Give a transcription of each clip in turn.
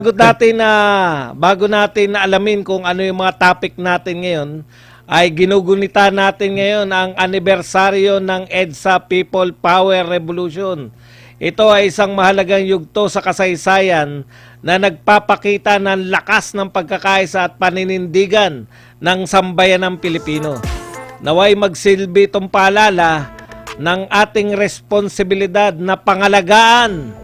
Bago natin na alamin kung ano yung mga topic natin ngayon, ay ginugunita natin ngayon ang anibersaryo ng EDSA People Power Revolution. Ito ay isang mahalagang yugto sa kasaysayan na nagpapakita ng lakas ng pagkakaisa at paninindigan ng sambayanang Pilipino. Naway magsilbi itong paalala ng ating responsibilidad na pangalagaan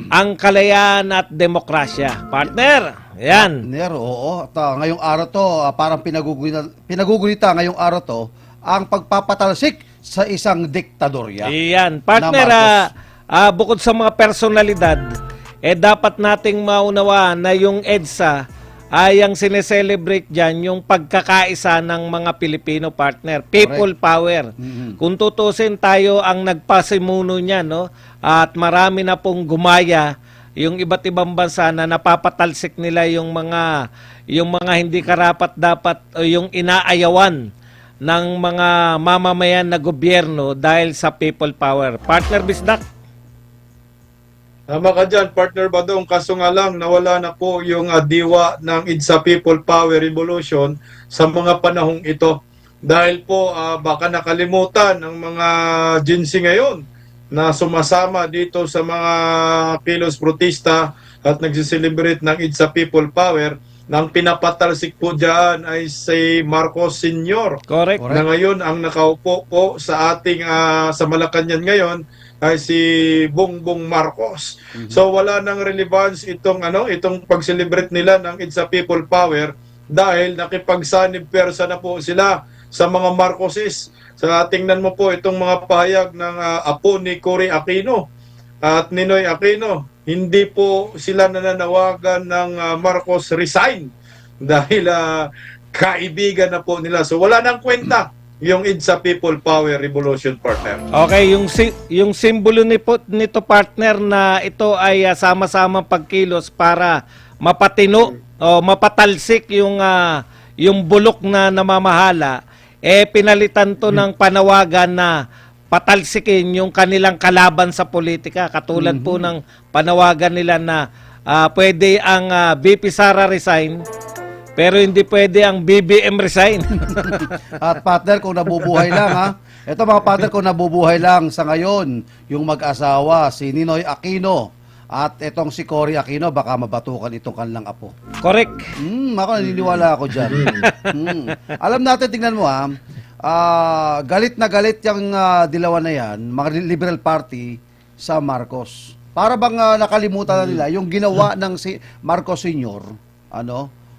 ang kalayaan at demokrasya. Partner, yan. Partner, oo. At ngayong araw to, parang pinagugunita ngayong araw to, ang pagpapatalsik sa isang diktadorya. Yan. Partner, bukod sa mga personalidad, dapat nating maunawaan na yung EDSA ay ang sineselebrate dyan yung pagkakaisa ng mga Pilipino, partner. People power. Kung tutusin, tayo ang nagpasimuno niya, no? At marami na pong gumaya yung iba't ibang bansa na napapatalsik nila yung mga hindi karapat-dapat o yung inaayawan ng mga mamamayan na gobyerno dahil sa people power. Partner Bisdak. Tama ka dyan, partner Badong. Kaso nga lang, nawala na po yung diwa ng EDSA People Power Revolution sa mga panahong ito. Dahil po baka nakalimutan ng mga Gen Z ngayon na sumasama dito sa mga kilos protesta at nagsiselebrate ng EDSA People Power. Nang pinapatalsik po dyan ay si Marcos Sr. Correct. Na ngayon ang nakaupo po sa ating sa Malacanang ngayon ay si Bongbong Marcos. So wala nang relevance itong pag-celebrate nila ng EDSA People Power dahil nakipagsanib persa na po sila sa mga Marcoses. So tingnan mo po itong mga pahayag ng apo ni Cory Aquino at Ninoy Aquino. Hindi po sila nananawagan ng Marcos resign dahil kaibigan na po nila. So wala nang kwenta yung EDSA People Power Revolution, partner. Okay, yung simbolo nito, partner, na ito ay sama-sama pagkilos para mapatino o mapatalsik yung bulok na namamahala, pinalitan to ng panawagan na patalsikin yung kanilang kalaban sa politika. Katulad po ng panawagan nila na pwede ang VP Sara resign, pero hindi pwede ang BBM resign. At partner, kung nabubuhay lang ha, ito mga partner, kung nabubuhay lang sa ngayon, yung mag-asawa, si Ninoy Aquino, at itong si Cory Aquino, baka mabatukan itong kanilang apo. Correct. Ako naniniwala ako dyan. Alam natin, tingnan mo ha, galit na galit yung dilawan na yan, mga Liberal Party sa Marcos. Para bang nakalimutan na nila yung ginawa ng si Marcos Sr.,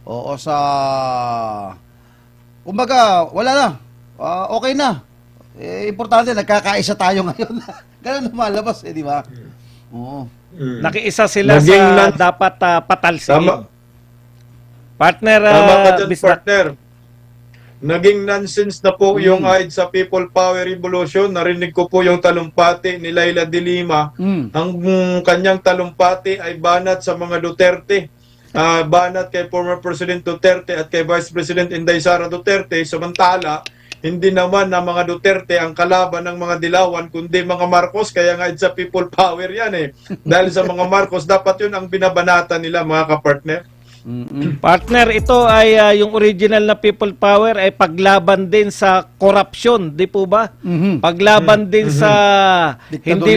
oo, kumbaga, wala na. Okay na. Importante, nagkakaisa tayo ngayon. Ganun lumalabas, di ba? Oo. Nakiisa sila sa dapat patalsikin. Partner, tama ka dyan, partner. Naging nonsense na po yung EDSA People Power Revolution. Narinig ko po yung talumpati ni Laila de Lima. Ang kanyang talumpati ay banat sa mga Duterte. Banat kay former President Duterte at kay Vice President Inday Sara Duterte. Samantala, hindi naman na mga Duterte ang kalaban ng mga dilawan, kundi mga Marcos. Kaya nga EDSA People Power yan Dahil sa mga Marcos, dapat yun ang binabanata nila, mga kapartner. Partner, ito ay yung original na People Power ay paglaban din sa korupsyon, di po ba? Paglaban din sa hindi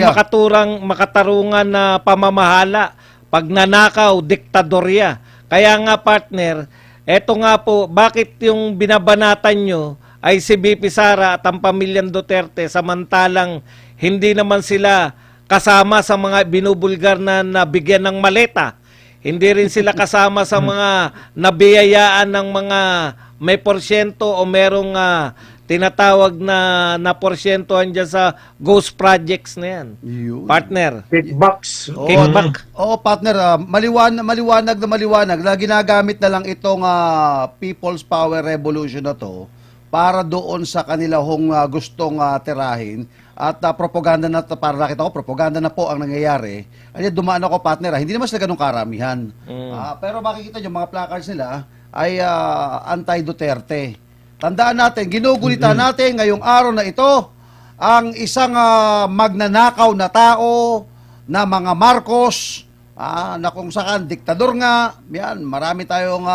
makatarungan na pamamahala, pagnanakaw, diktadorya. Kaya nga, partner, eto nga po, bakit yung binabanatan nyo ay si VP Sara at ang pamilyang Duterte, samantalang hindi naman sila kasama sa mga binubulgar na nabigyan ng maleta. Hindi rin sila kasama sa mga nabiyayaan ng mga may porsyento o merong tinatawag na porsyentohan dyan sa ghost projects na yan. Partner. Kickbacks. Kickback. Oo, partner, maliwanag na ginagamit na lang itong People's Power Revolution na to para doon sa kanila gustong tirahin. At propaganda na, para nakita ko, propaganda na po ang nangyayari. Ay, dumaan ako, partner, hindi naman sila ganun karamihan. Pero makikita nyo, mga placards nila ay anti-Duterte. Tandaan natin, ginugunita natin ngayong araw na ito ang isang magnanakaw na tao na mga Marcos, na kung saan diktador nga, yan, marami tayong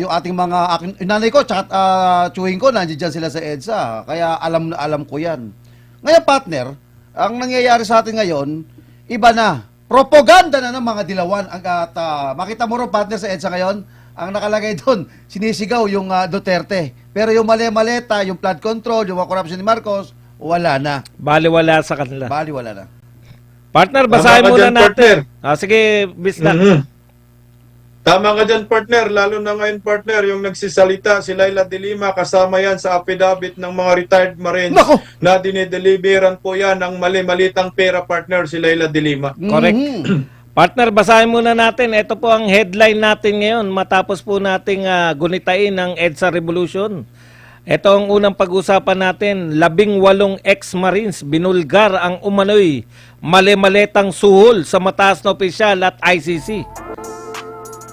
yung ating mga nanay ko tsaka chewing ko nandiyan sila sa EDSA. Kaya alam na alam ko 'yan. Ngayon, partner, ang nangyayari sa atin ngayon, iba na. Propaganda na ng mga dilawan. At makita mo rin, partner, sa EDSA ngayon, ang nakalagay doon, sinisigaw yung Duterte. Pero yung mali-maleta, yung flood control, yung corruption ni Marcos, wala na. Baliwala sa kanila. Wala na. Partner, basahin Tama ka muna dyan, natin. partner. Sige, Bisdak. Tama ka dyan, partner. Lalo na ngayon, partner, yung nagsisalita, si Laila de Lima, kasama yan sa affidavit ng mga retired Marines Nako! na dinideliveran po yan ng mali-malitang pera, partner, si Laila de Lima. Correct. Partner, basahin muna natin. Ito po ang headline natin ngayon matapos po nating gunitain ang EDSA Revolution. Ito ang unang pag-usapan natin. 18 ex-Marines binulgar ang umano'y mali-malitang suhol sa mataas na opisyal at ICC.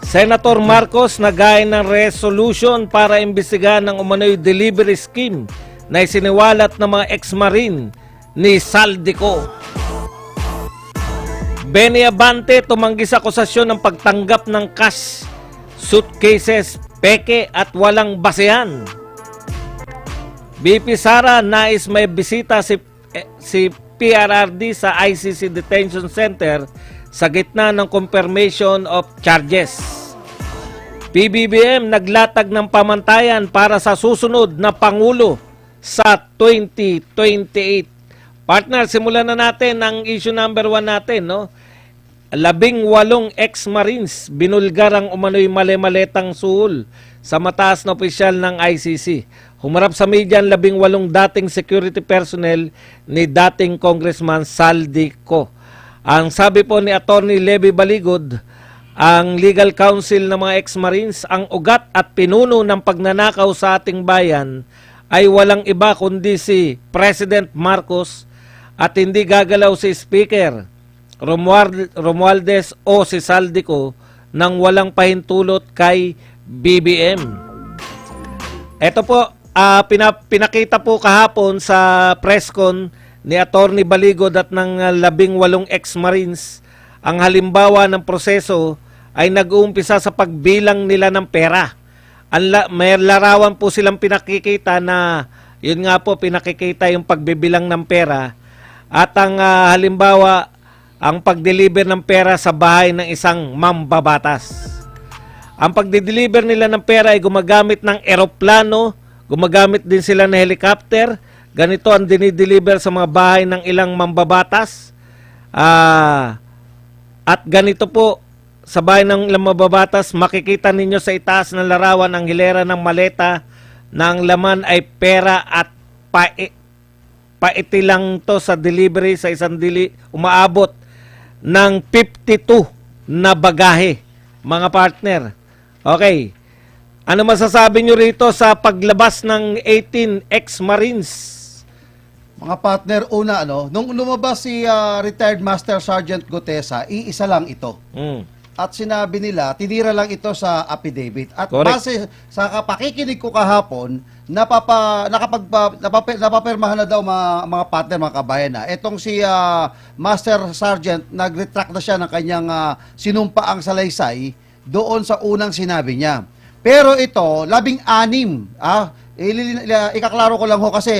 Senator Marcos naghain ng resolution para imbestigahan ng umano'y delivery scheme na isiniwalat ng mga ex-Marine ni Saldico. Benny Abante tumanggi sa akusasyon ng pagtanggap ng cash, suitcases, peke at walang basehan. BP Sara nais may bisita si PRRD sa ICC Detention Center sa gitna ng confirmation of charges. PBBM naglatag ng pamantayan para sa susunod na Pangulo sa 2028. Partner, simulan na natin ang issue number 1 natin, no? 18 ex-Marines binulgar ang umano'y mali-maletang suhol sa mataas na opisyal ng ICC. Humarap sa media ang 18 dating security personnel ni dating Congressman Saldico. Ang sabi po ni Attorney Levy Baligod, ang legal counsel ng mga ex-Marines, ang ugat at pinuno ng pagnanakaw sa ating bayan ay walang iba kundi si President Marcos at hindi gagalaw si Speaker Romualdez o si Saldico nang walang pahintulot kay BBM. Ito po, pinakita po kahapon sa presscon ni Attorney Baligod at ng 18 ex-Marines ang halimbawa ng proseso ay nag-uumpisa sa pagbilang nila ng pera. May larawan po silang pinakikita na yun nga po pinakikita yung pagbibilang ng pera at ang halimbawa ang pag-deliver ng pera sa bahay ng isang mambabatas. Ang pag-deliver nila ng pera ay gumagamit ng eroplano, gumagamit din sila ng helicopter. Ganito ang dinideliver sa mga bahay ng ilang mambabatas. At ganito po, sa bahay ng ilang mambabatas, makikita ninyo sa itaas ng larawan ang hilera ng maleta na ang laman ay pera at paiti lang to sa delivery sa isang umaabot ng 52 na bagahe, mga partner. Okay. Ano masasabi nyo rito sa paglabas ng 18 ex-Marines? Mga partner, una, nung lumabas si retired Master Sergeant Gutesa, iisa lang ito. At sinabi nila, tinira lang ito sa affidavit. At base sa pakikinig ko kahapon, napapirmahan na daw mga partner, mga kabayan na. Etong si Master Sergeant, nag-retract na siya ng kanyang sinumpaang salaysay doon sa unang sinabi niya. Pero ito, 16, ikaklaro ko lang ho kasi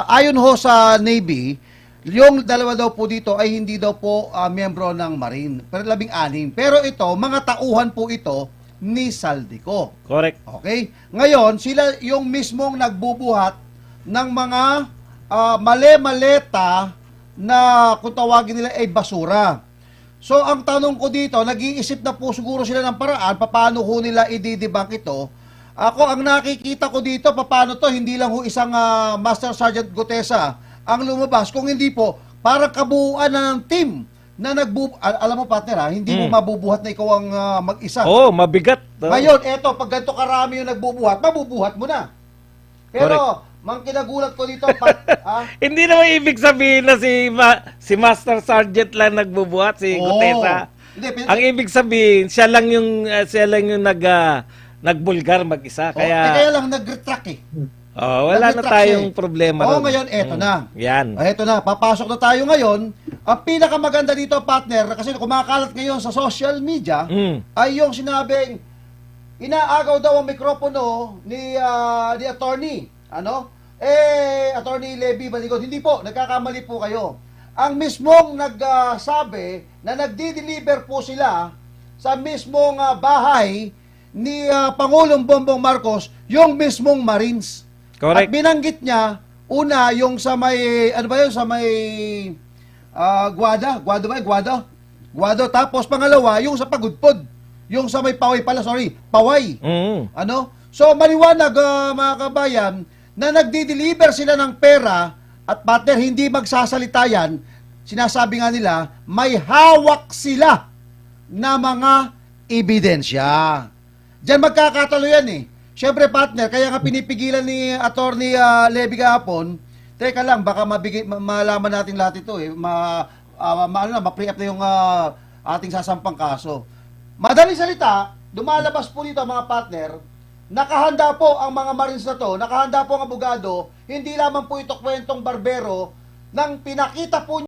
ayon ho sa Navy, yung dalawa daw po dito ay hindi daw po miyembro ng Marine. Pero 16. Pero ito, mga tauhan po ito ni Saldico. Correct. Okay? Ngayon, sila yung mismong nagbubuhat ng mga mali-maleta na kung tawagin nila ay basura. So, ang tanong ko dito, nag-iisip na po siguro sila ng paraan paano ho nila i-debunk ito. Ako, ang nakikita ko dito, paano to, hindi lang ho isang Master Sergeant Gutesa ang lumabas. Kung hindi po, parang kabuuan na ng team na alam mo partner hindi mo mabubuhat na ikaw ang mag-isa. Mabigat. Ngayon, eto, pag ganito karami yung nagbubuhat, mabubuhat mo na. Pero, mang kinagulat ko dito, hindi naman ibig sabihin na si Master Sergeant lang nagbubuhat, si Gutesa. Ang ibig sabihin, siya lang yung nagbulgar mag-isa. Kaya lang nag-retract Wala na Nag-retract tayong siya eh. problema Oo, ron. ngayon, eto na. Yan. Eto na, papasok na tayo ngayon. Ang pinakamaganda dito, partner, kasi kumakalat ngayon sa social media, ay yung sinabing, inaagaw daw ang mikropono ni attorney. Attorney Levy Baligod. Hindi po, nagkakamali po kayo. Ang mismong nagsabi na nagdi-deliver po sila sa mismong bahay ni Pangulong Bongbong Marcos, yung mismong Marines. Correct. At binanggit niya, una, yung sa may, sa may Guado. Tapos pangalawa, yung sa Pagudpod. Yung sa may Paway. So, maliwanag, mga kabayan, na nagdi-deliver sila ng pera at partner, hindi magsasalita yan. Sinasabi nga nila, may hawak sila na mga ebidensya. Diyan magkakatalo yan eh. Siyempre, partner, kaya nga pinipigilan ni Attorney Levy kahapon, teka lang, baka malaman natin lahat ito eh. Ma-pre-up na yung ating sasampang kaso. Madaling salita, lumalabas po dito mga partner, nakahanda po ang mga Marines na to, nakahanda po ang abogado, hindi lamang po ito kwentong barbero, nang pinakita po